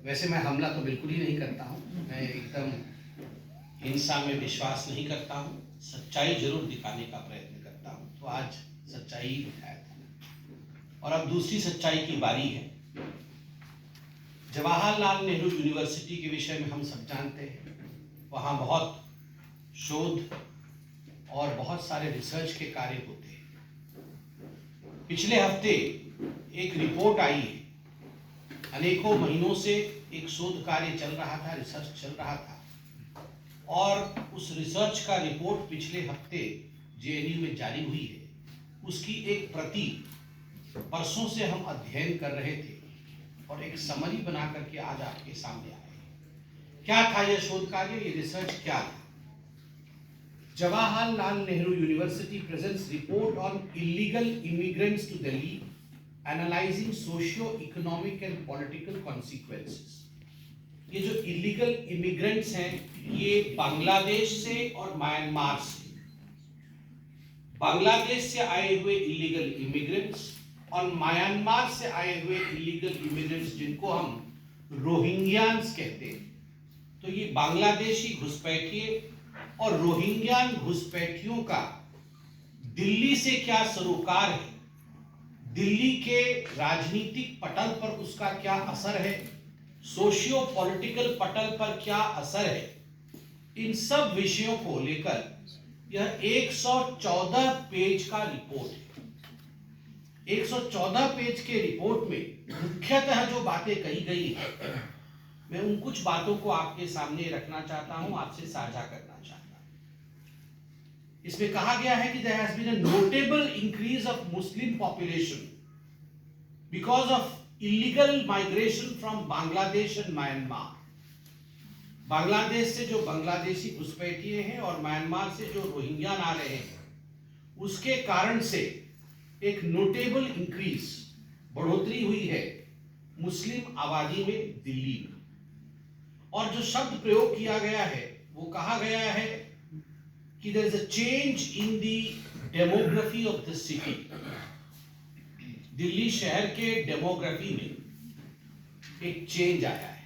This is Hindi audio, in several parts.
वैसे मैं हमला तो बिल्कुल ही नहीं करता हूँ, मैं एकदम हिंसा में विश्वास नहीं करता हूँ, सच्चाई जरूर दिखाने का प्रयत्न करता हूँ। तो आज सच्चाई ही दिखाया था और अब दूसरी सच्चाई की बारी है। जवाहरलाल नेहरू यूनिवर्सिटी के विषय में हम सब जानते हैं, वहाँ बहुत शोध और बहुत सारे रिसर्च के कार्य होते हैं। पिछले हफ्ते एक रिपोर्ट आई है, अनेकों महीनों से एक शोध कार्य चल रहा था, रिसर्च चल रहा था और उस रिसर्च का रिपोर्ट पिछले हफ्ते जेएनयू में जारी हुई है। उसकी एक प्रति परसों से हम अध्ययन कर रहे थे और एक समरी बना करके आज आपके सामने आए। क्या था यह शोध कार्य, ये रिसर्च क्या था? Jawaharlal Nehru University presents report on illegal immigrants to Delhi, analyzing socio-economic and political consequences. ये जो इलीगल इमिग्रेंट्स हैं, ये बांग्लादेश से और म्यांमार से, बांग्लादेश से आए हुए इलीगल इमिग्रेंट्स और म्यांमार से आए हुए इलीगल इमिग्रेंट्स, जिनको हम रोहिंग्यान्स कहते हैं। तो ये बांग्लादेशी घुसपैठिए और रोहिंग्यान घुसपैठियों का दिल्ली से क्या सरोकार है, दिल्ली के राजनीतिक पटल पर उसका क्या असर है, सोशियो पॉलिटिकल पटल पर क्या असर है, इन सब विषयों को लेकर यह 114 पेज का रिपोर्ट है। 114 पेज के रिपोर्ट में मुख्यतः जो बातें कही गई है, मैं उन कुछ बातों को आपके सामने रखना चाहता हूं, आपसे साझा करना चाहता हूं। इसमें कहा गया है कि there has been a notable increase of Muslim population because of illegal migration from Bangladesh and Myanmar. Bangladesh से जो बांग्लादेशी घुसपैठिए हैं और म्यांमार से जो रोहिंग्या आ रहे हैं, उसके कारण से एक नोटेबल इंक्रीज, बढ़ोतरी हुई है मुस्लिम आबादी में दिल्ली में। और जो शब्द प्रयोग किया गया है, वो कहा गया है कि there is a change in the demography of the city. Delhi शहर के डेमोग्राफी में एक चेंज आया है।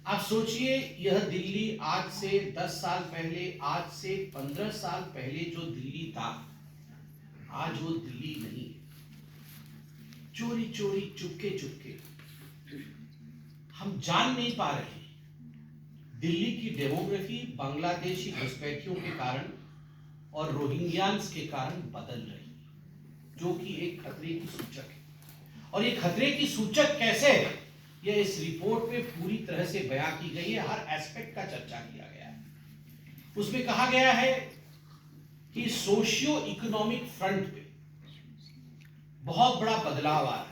आप सोचिए, यह दिल्ली आज से 10 साल पहले, आज से 15 साल पहले जो दिल्ली था, आज वो दिल्ली नहीं है। चोरी चोरी, चुपके चुपके, हम जान नहीं पा रहे। दिल्ली की डेमोग्राफी बांग्लादेशी घुसपैठियों के कारण और रोहिंग्यान्स के कारण बदल रही है, जो कि एक खतरे की सूचक है। और ये खतरे की सूचक कैसे है, यह इस रिपोर्ट में पूरी तरह से बयां की गई है, हर एस्पेक्ट का चर्चा किया गया है। उसमें कहा गया है कि सोशियो इकोनॉमिक फ्रंट पे बहुत बड़ा बदलाव आ रहा है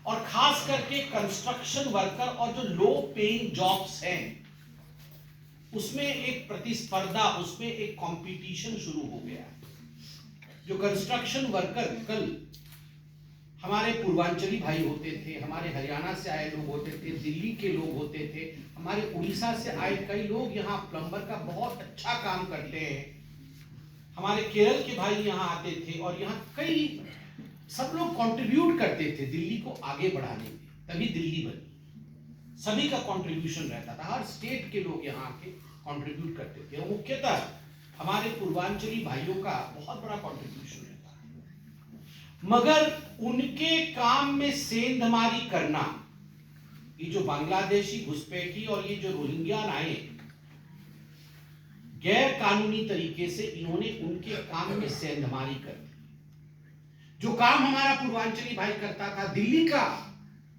और खास करके कंस्ट्रक्शन वर्कर और जो लो पेइंग जॉब्स हैं, उसमें एक प्रतिस्पर्धा, उसमें एक कंपटीशन शुरू हो गया। जो कंस्ट्रक्शन वर्कर कल हमारे पूर्वांचली भाई होते थे, हमारे हरियाणा से आए लोग होते थे, दिल्ली के लोग होते थे, हमारे उड़ीसा से आए कई लोग यहाँ प्लम्बर का बहुत अच्छा काम करते हैं, हमारे केरल के भाई यहाँ आते थे और यहाँ कई सब लोग कंट्रीब्यूट करते थे दिल्ली को आगे बढ़ाने में, तभी दिल्ली बनी। सभी का कंट्रीब्यूशन रहता था, हर स्टेट के लोग यहाँ आके कंट्रीब्यूट करते थे और मुख्यतः हमारे पूर्वांचली भाइयों का बहुत बड़ा कंट्रीब्यूशन रहता है। मगर उनके काम में सेंधमारी करना, ये जो बांग्लादेशी घुसपैठी और ये जो रोहिंग्या आए, गैर कानूनी तरीके से इन्होंने उनके काम में सेंधमारी कर दी। जो काम हमारा पूर्वांचली भाई करता था, दिल्ली का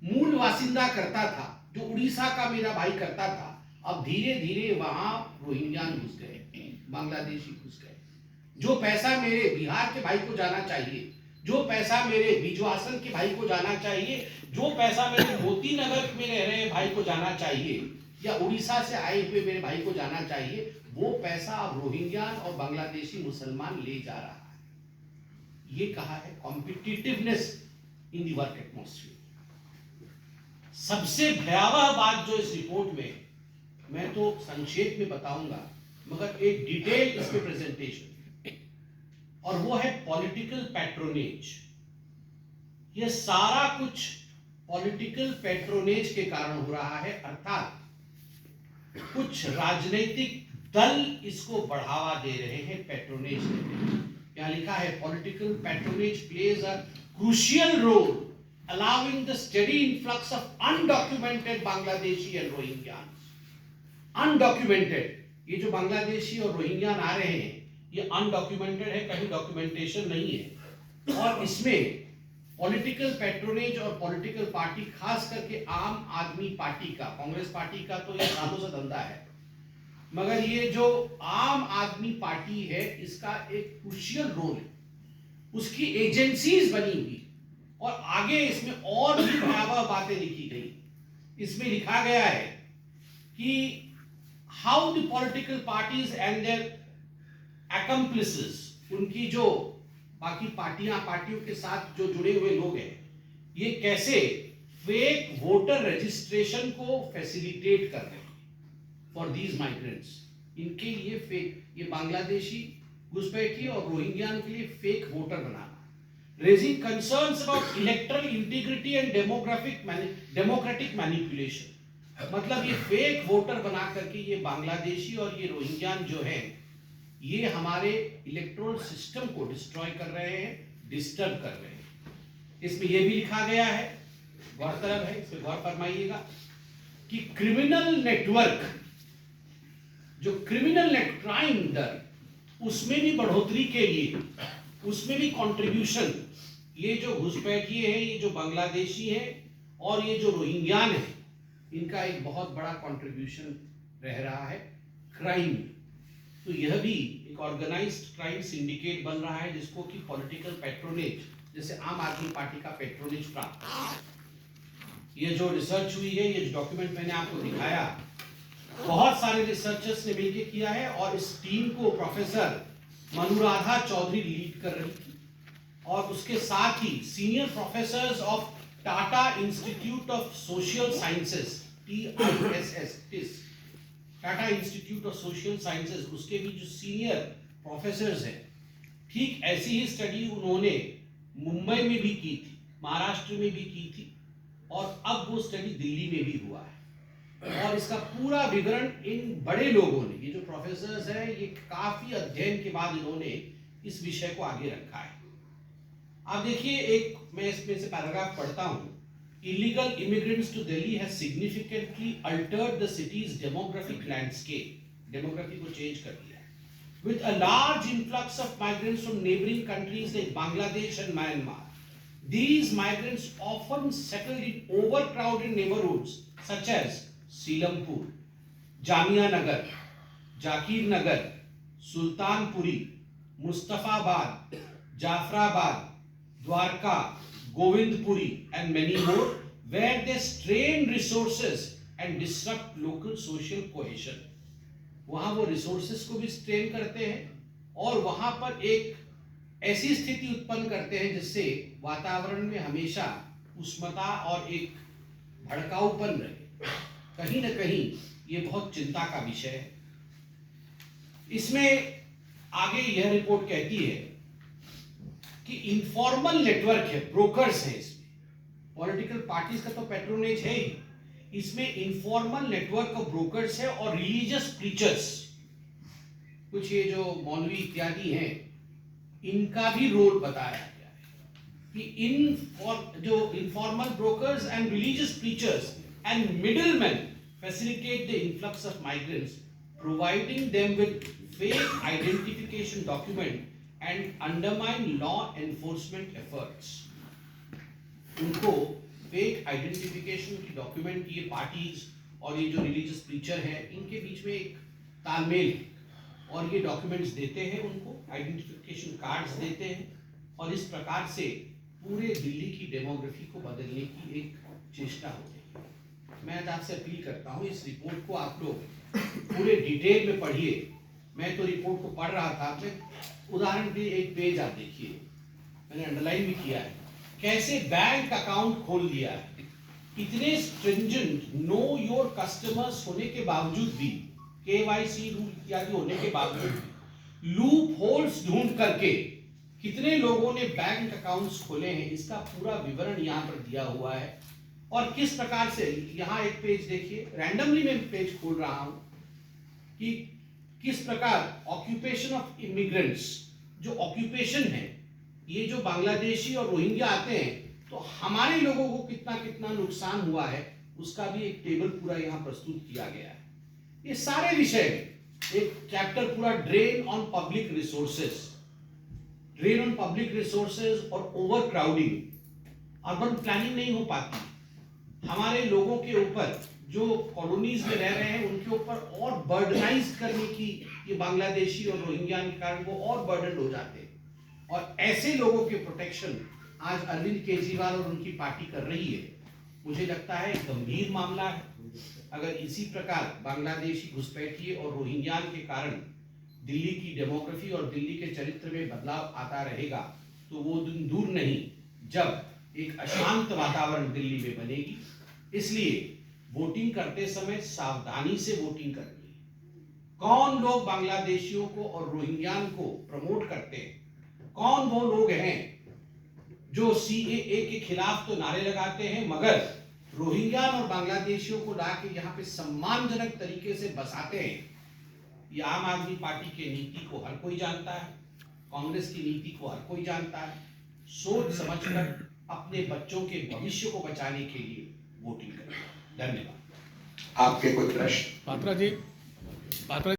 मूल वासिंदा करता था, जो उड़ीसा का मेरा भाई करता था, अब धीरे धीरे वहां रोहिंग्या घुस गए, बांग्लादेशी घुस गए। जो पैसा मेरे बिहार के भाई को जाना चाहिए, जो पैसा मेरे बिजवासन के भाई को जाना चाहिए, जो पैसा मेरे मोती नगर में रह रहे भाई को जाना चाहिए या उड़ीसा से आए हुए मेरे भाई को जाना चाहिए, वो पैसा अब रोहिंग्या और बांग्लादेशी मुसलमान ले जा रहा है। ये कहा है competitiveness in the work atmosphere. सबसे भयावह बात जो इस रिपोर्ट में, मैं तो संक्षेप में बताऊंगा मगर एक डिटेल इसमें प्रेजेंटेशन, और वो है पॉलिटिकल पैट्रोनेज। ये सारा कुछ पॉलिटिकल पैट्रोनेज के कारण हो रहा है, अर्थात कुछ राजनीतिक दल इसको बढ़ावा दे रहे हैं, पैट्रोनेज दे रहे हैं। यहाँ लिखा है political patronage plays a crucial role allowing the steady influx of undocumented Bangladeshi and Rohingyans. Undocumented, ये जो बांग्लादेशी और रोहिंग्यान आ रहे हैं ये अनडॉक्यूमेंटेड है, कहीं डॉक्यूमेंटेशन नहीं है, और इसमें पॉलिटिकल पैट्रोनेज और पॉलिटिकल पार्टी, खास करके आम आदमी पार्टी का, कांग्रेस पार्टी का तो ये सालों से धंधा है, मगर ये जो आम आदमी पार्टी है इसका एक क्रूशियल रोल है, उसकी एजेंसीज बनी हुई, और आगे इसमें और भी भयावह बातें लिखी गई। इसमें लिखा गया है कि how the political parties and their accomplices, उनकी जो बाकी पार्टियों के साथ जो जुड़े हुए लोग हैं, ये कैसे फेक वोटर रजिस्ट्रेशन को फैसिलिटेट कर रहे हैं फॉर दीज माइग्रेंट्स। इनके लिए फेक, ये बांग्लादेशी घुसपैठी और रोहिंग्यान के लिए fake voter banana, raising concerns about electoral integrity and democratic manipulation. मतलब ये फेक वोटर बना करके ये बांग्लादेशी और ये रोहिंग्यान जो है ये हमारे इलेक्टोरल सिस्टम को डिस्ट्रॉय कर रहे हैं, डिस्टर्ब कर रहे हैं। इसमें यह भी लिखा गया है, गौरतलब है, इसमें गौर फरमाइएगा कि क्रिमिनल नेटवर्क, जो क्रिमिनल क्राइम दर, उसमें भी बढ़ोतरी के लिए, उसमें भी कंट्रीब्यूशन, ये जो घुसपैठिए हैं, ये जो बांग्लादेशी हैं और ये जो रोहिंग्यान है, इनका एक बहुत बड़ा कंट्रीब्यूशन रह रहा है क्राइम। तो यह भी एक ऑर्गेनाइज्ड क्राइम सिंडिकेट बन रहा है, जिसको कि पॉलिटिकल पैट्रोनेज, जैसे आम आदमी पार्टी का पैट्रोनेज प्राप्त है। ये जो रिसर्च हुई है, ये जो डॉक्यूमेंट मैंने आपको दिखाया, बहुत सारे रिसर्चर्स ने मिलकर किया है, और इस टीम को प्रोफेसर मनुराधा चौधरी लीड कर रही थी, और उसके साथ ही senior professors of Tata institute of social sciences, TISS, Tata institute of social sciences, उसके भी जो सीनियर प्रोफेसर्स हैं, ठीक ऐसी ही स्टडी उन्होंने मुंबई में भी की थी, महाराष्ट्र में भी की थी, और अब वो स्टडी दिल्ली में भी हुआ है। और इसका पूरा विवरण इन बड़े लोगों ने, ये जो प्रोफेसर्स हैं, ये काफी अध्ययन के बाद इन्होंने इस विषय को आगे रखा है। आप देखिए, एक मैं इसमें से पैराग्राफ पढ़ता हूं। Illegal immigrants to Delhi has significantly altered the city's demographic landscape. Demography को change कर दिया। With a large influx of migrants from neighboring countries like Bangladesh and Myanmar, these migrants often settled in overcrowded neighborhoods such as Silampur, Jamia Nagar, Jakir Nagar, Sultanpuri, Mustafabad, Jafrabad, Dwarka, Govindpuri and many more, where they strain resources and disrupt local social cohesion. वहां वो resources को भी strain करते हैं और वहां पर एक ऐसी स्थिति उत्पन्न करते हैं जिससे वातावरण में हमेशा उष्मता और एक भड़काऊपन रहे। कहीं न कहीं ये बहुत चिंता का विषय है। इसमें आगे यह रिपोर्ट कहती है कि इनफॉर्मल नेटवर्क है, ब्रोकर्स हैं इसमें, पॉलिटिकल पार्टीज का तो पैट्रोनेज है ही, इसमें इनफॉर्मल नेटवर्क ऑफ ब्रोकर्स है और रिलीजियस प्रीचर्स, कुछ ये जो मौलवी इत्यादि हैं, इनका भी रोल बताया गया है कि जो informal brokers and religious preachers and middleman facilitate the influx of migrants, providing them with fake identification document and undermine law enforcement efforts. उनको फेक आइडेंटिफिकेशन की डॉक्यूमेंट, ये पार्टीज और ये जो रिलीजियस प्रीचर है, इनके बीच में एक तालमेल है, और ये डॉक्यूमेंट्स देते हैं, उनको आइडेंटिफिकेशन कार्ड्स देते हैं, और इस प्रकार से पूरे दिल्ली की डेमोग्राफी को बदलने की एक चेष्टा होती है। मैं आज आपसे अपील करता हूँ, इस रिपोर्ट को आप लोग पूरे डिटेल में पढ़िए। मैं तो रिपोर्ट को पढ़ रहा था, आपने उदाहरण के लिए एक पेज आप देखिए, मैंने अंडरलाइन भी किया है, कैसे बैंक अकाउंट खोल दिया है। इतने स्ट्रिंजेंट नो योर कस्टमर्स होने के बावजूद भी, KYC रूल इत्यादि होने के बावजूद भी, लूप होल्स ढूंढ करके कितने लोगों ने बैंक अकाउंट्स खोले हैं, इसका पूरा विवरण यहाँ पर दिया हुआ है। और किस प्रकार से, यहाँ एक पेज देखिए, रैंडमली मैं पेज खोल रहा हूं कि किस प्रकार ऑक्यूपेशन ऑफ इमिग्रेंट्स, जो ऑक्यूपेशन है, ये जो बांग्लादेशी और रोहिंग्या आते हैं तो हमारे लोगों को कितना कितना नुकसान हुआ है, उसका भी एक टेबल पूरा यहाँ प्रस्तुत किया गया है। ये सारे विषय में एक चैप्टर पूरा, drain on public resources, drain on public resources और ओवर क्राउडिंग, अर्बन प्लानिंग नहीं हो पाती, हमारे लोगों के ऊपर जो कॉलोनीज में रह रहे हैं उनके ऊपर और बर्डनाइज करने की, ये बांग्लादेशी और रोहिंग्या के कारण वो और बर्डन हो जाते हैं, और ऐसे लोगों के प्रोटेक्शन आज अरविंद केजरीवाल और उनकी पार्टी कर रही है। मुझे लगता है गंभीर मामला है। अगर इसी प्रकार बांग्लादेशी घुसपैठिए और रोहिंग्या के कारण दिल्ली की डेमोग्राफी और दिल्ली के चरित्र में बदलाव आता रहेगा तो वो दिन दूर नहीं जब एक अशांत वातावरण दिल्ली में बनेगी। इसलिए वोटिंग करते समय सावधानी से वोटिंग करनी है। कौन लोग बांग्लादेशियों को और रोहिंग्या को प्रमोट करते हैं, कौन वो लोग हैं जो सीएए के खिलाफ तो नारे लगाते हैं मगर रोहिंग्या और बांग्लादेशियों को लाके यहाँ पे सम्मानजनक तरीके से बसाते हैं। ये आम आदमी पार्टी की नीति को हर कोई जानता है, कांग्रेस की नीति को हर कोई जानता है। सोच समझकर अपने बच्चों के भविष्य को बचाने के लिए वोटिंग करें। धन्यवाद। आपके कोई प्रश्न? पात्रा जी, पात्रा